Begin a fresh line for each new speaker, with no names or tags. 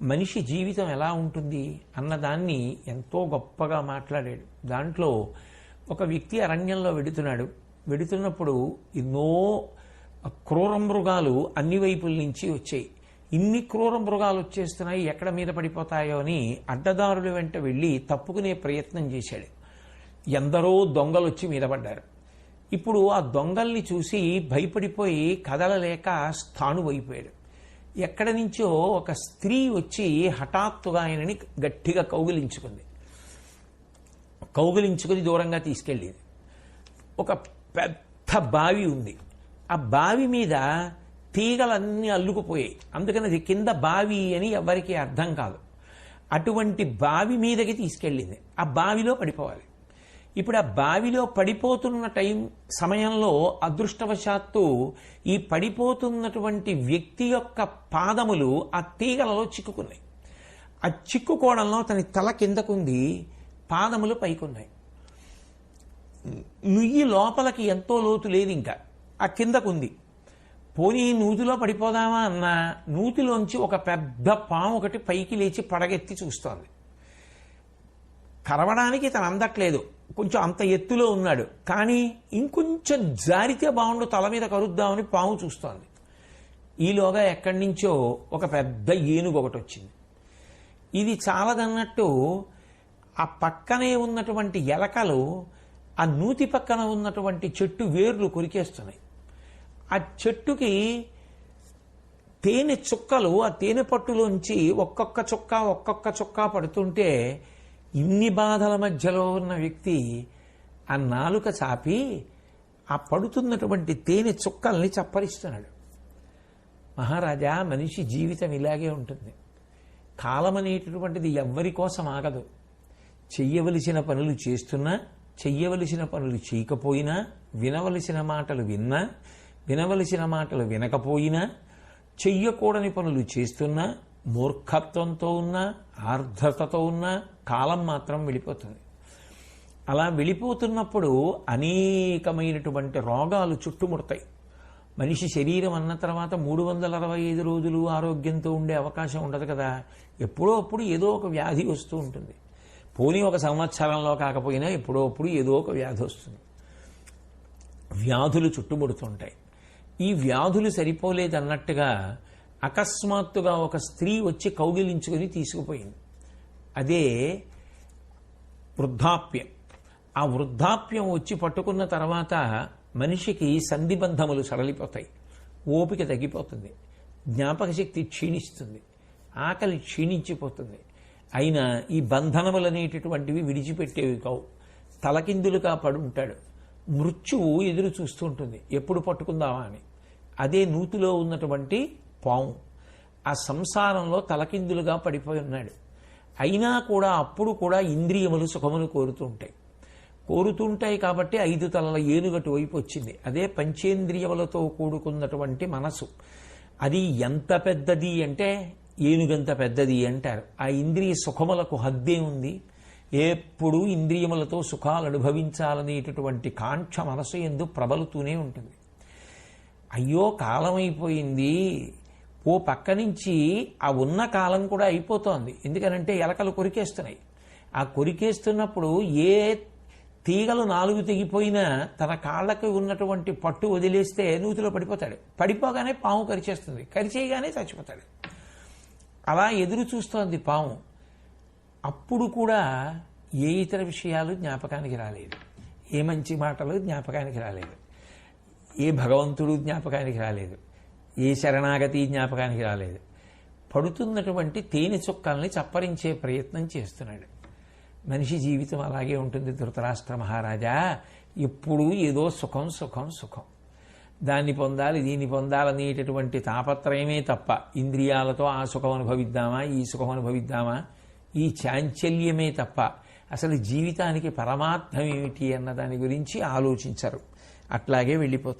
మనిషి జీవితం ఎలా ఉంటుంది అన్నదాన్ని ఎంతో గొప్పగా మాట్లాడాడు. దాంట్లో ఒక వ్యక్తి అరణ్యంలో వెడుతున్నప్పుడు ఎన్నో క్రూర మృగాలు అన్ని వైపుల నుంచి వచ్చాయి. ఇన్ని క్రూర మృగాలు వచ్చేస్తున్నాయి, ఎక్కడ మీద పడిపోతాయో అని అడ్డదారుల వెంట వెళ్ళి తప్పుకునే ప్రయత్నం చేశాడు. ఎందరో దొంగలు వచ్చి మీద పడ్డారు. ఇప్పుడు ఆ దొంగల్ని చూసి భయపడిపోయి కదలలేక స్థాణువైపోయాడు. ఎక్కడి నుంచో ఒక స్త్రీ వచ్చి హఠాత్తుగా ఆయనని గట్టిగా కౌగిలించుకుని దూరంగా తీసుకెళ్ళింది. ఒక పెద్ద బావి ఉంది. ఆ బావి మీద తీగలన్నీ అల్లుకుపోయాయి. అందుకని అది కింద బావి అని ఎవరికీ అర్థం కాదు. అటువంటి బావి మీదకి తీసుకెళ్ళింది. ఆ బావిలో పడిపోవాలి. ఇప్పుడు ఆ బావిలో పడిపోతున్న సమయంలో అదృష్టవశాత్తు ఈ పడిపోతున్నటువంటి వ్యక్తి యొక్క పాదములు ఆ తీగలలో చిక్కుకున్నాయి. ఆ చిక్కుకోవడంలో అతని తల కిందకుంది, పాదములు పైకున్నాయి. నుయ్యి లోపలికి ఎంతో లోతు లేదు, ఇంకా ఆ కిందకుంది. పోనీ నూతిలో పడిపోదామా అన్న నూతిలోంచి ఒక పెద్ద పాము ఒకటి పైకి లేచి పడగెత్తి చూస్తోంది. కరవడానికి తను అందట్లేదు, కొంచెం అంత ఎత్తులో ఉన్నాడు. కానీ ఇంకొంచెం జారితే బాగుండు, తల మీద కరుద్దామని పాము చూస్తోంది. ఈలోగా ఎక్కడి నుంచో ఒక పెద్ద ఏనుగు ఒకటి వచ్చింది. ఇది చాలదన్నట్టు ఆ పక్కనే ఉన్నటువంటి ఎలకలు ఆ నూతి పక్కన ఉన్నటువంటి చెట్టు వేర్లు కొరికేస్తున్నాయి. ఆ చెట్టుకి తేనె చుక్కలు ఆ తేనె పట్టులోంచి ఒక్కొక్క చుక్క పడుతుంటే ఇన్ని బాధల మధ్యలో ఉన్న వ్యక్తి ఆ నాలుక చాపి ఆ పడుతున్నటువంటి తేనె చుక్కల్ని చప్పరిస్తున్నాడు. మహారాజా, మనిషి జీవితం ఇలాగే ఉంటుంది. కాలం అనేటటువంటిది ఎవ్వరి కోసం ఆగదు. చెయ్యవలసిన పనులు చేస్తున్నా, చెయ్యవలసిన పనులు చేయకపోయినా, వినవలసిన మాటలు విన్నా, వినవలసిన మాటలు వినకపోయినా, చెయ్యకూడని పనులు చేస్తున్నా, మూర్ఖత్వంతో ఉన్నా, ఆర్ద్రతతో ఉన్నా కాలం మాత్రం వెళ్ళిపోతుంది. అలా వెళ్ళిపోతున్నప్పుడు అనేకమైనటువంటి రోగాలు చుట్టుముడతాయి. మనిషి శరీరం అన్న తర్వాత 365 రోజులు ఆరోగ్యంతో ఉండే అవకాశం ఉండదు కదా. ఎప్పుడో అప్పుడు ఏదో ఒక వ్యాధి వస్తూ ఉంటుంది. పోనీ ఒక సంవత్సరంలో కాకపోయినా ఎప్పుడో అప్పుడు ఏదో ఒక వ్యాధి వస్తుంది. వ్యాధులు చుట్టుముడుతుంటాయి. ఈ వ్యాధులు సరిపోలేదన్నట్టుగా అకస్మాత్తుగా ఒక స్త్రీ వచ్చి కౌగిలించుకొని తీసుకుపోయింది. అదే వృద్ధాప్యం. ఆ వృద్ధాప్యం వచ్చి పట్టుకున్న తర్వాత మనిషికి సంధిబంధములు సడలిపోతాయి, ఓపిక తగ్గిపోతుంది, జ్ఞాపక శక్తి క్షీణిస్తుంది, ఆకలి క్షీణించిపోతుంది. అయినా ఈ బంధనములనేటటువంటివి విడిచిపెట్టేవి కావు. తలకిందులుగా పడుంటాడు. మృత్యువు ఎదురు చూస్తూ ఉంటుంది, ఎప్పుడు పట్టుకుందామా అని. అదే నూతిలో ఉన్నటువంటి పాము ఆ సంసారంలో తలకిందులుగా పడిపోయి ఉన్నాడు. అయినా కూడా అప్పుడు కూడా ఇంద్రియములు సుఖమును కోరుతుంటాయి కాబట్టి 5 తలల ఏనుగటు వైపు వచ్చింది. అదే పంచేంద్రియములతో కూడుకున్నటువంటి మనసు. అది ఎంత పెద్దది అంటే ఏనుగంత పెద్దది అంటారు. ఆ ఇంద్రియ సుఖములకు హద్దే ఉంది. ఎప్పుడూ ఇంద్రియములతో సుఖాలు అనుభవించాలనేటటువంటి కాంక్ష మనసు యందు ప్రబలుతూనే ఉంటుంది. అయ్యో కాలమైపోయింది, ఓ పక్క నుంచి ఆ ఉన్న కాలం కూడా అయిపోతోంది. ఎందుకనంటే ఎలకలు కొరికేస్తున్నాయి. ఆ కొరికేస్తున్నప్పుడు ఏ తీగలు 4 తెగిపోయినా తన కాళ్ళకు ఉన్నటువంటి పట్టు వదిలేస్తే నూతిలో పడిపోతాడు. పడిపోగానే పాము కరిచేస్తుంది, కరిచేయగానే చచ్చిపోతాడు. అలా ఎదురు చూస్తోంది పాము. అప్పుడు కూడా ఏ ఇతర విషయాలు జ్ఞాపకానికి రాలేదు, ఏ మంచి మాటలు జ్ఞాపకానికి రాలేదు, ఏ భగవంతుడు జ్ఞాపకానికి రాలేదు, ఏ శరణాగతి జ్ఞాపకానికి రాలేదు. పడుతున్నటువంటి తేనె చుక్కల్ని చప్పరించే ప్రయత్నం చేస్తున్నాడు. మనిషి జీవితం అలాగే ఉంటుంది ధృతరాష్ట్ర మహారాజా. ఎప్పుడూ ఏదో సుఖం సుఖం సుఖం, దాన్ని పొందాలి దీన్ని పొందాలనేటటువంటి తాపత్రయమే తప్ప ఇంద్రియాలతో ఆ సుఖం అనుభవిద్దామా ఈ సుఖం అనుభవిద్దామా ఈ చాంచల్యమే తప్ప అసలు జీవితానికి పరమార్థం ఏమిటి అన్న దాని గురించి ఆలోచించరు. అట్లాగే వెళ్ళిపోతుంది.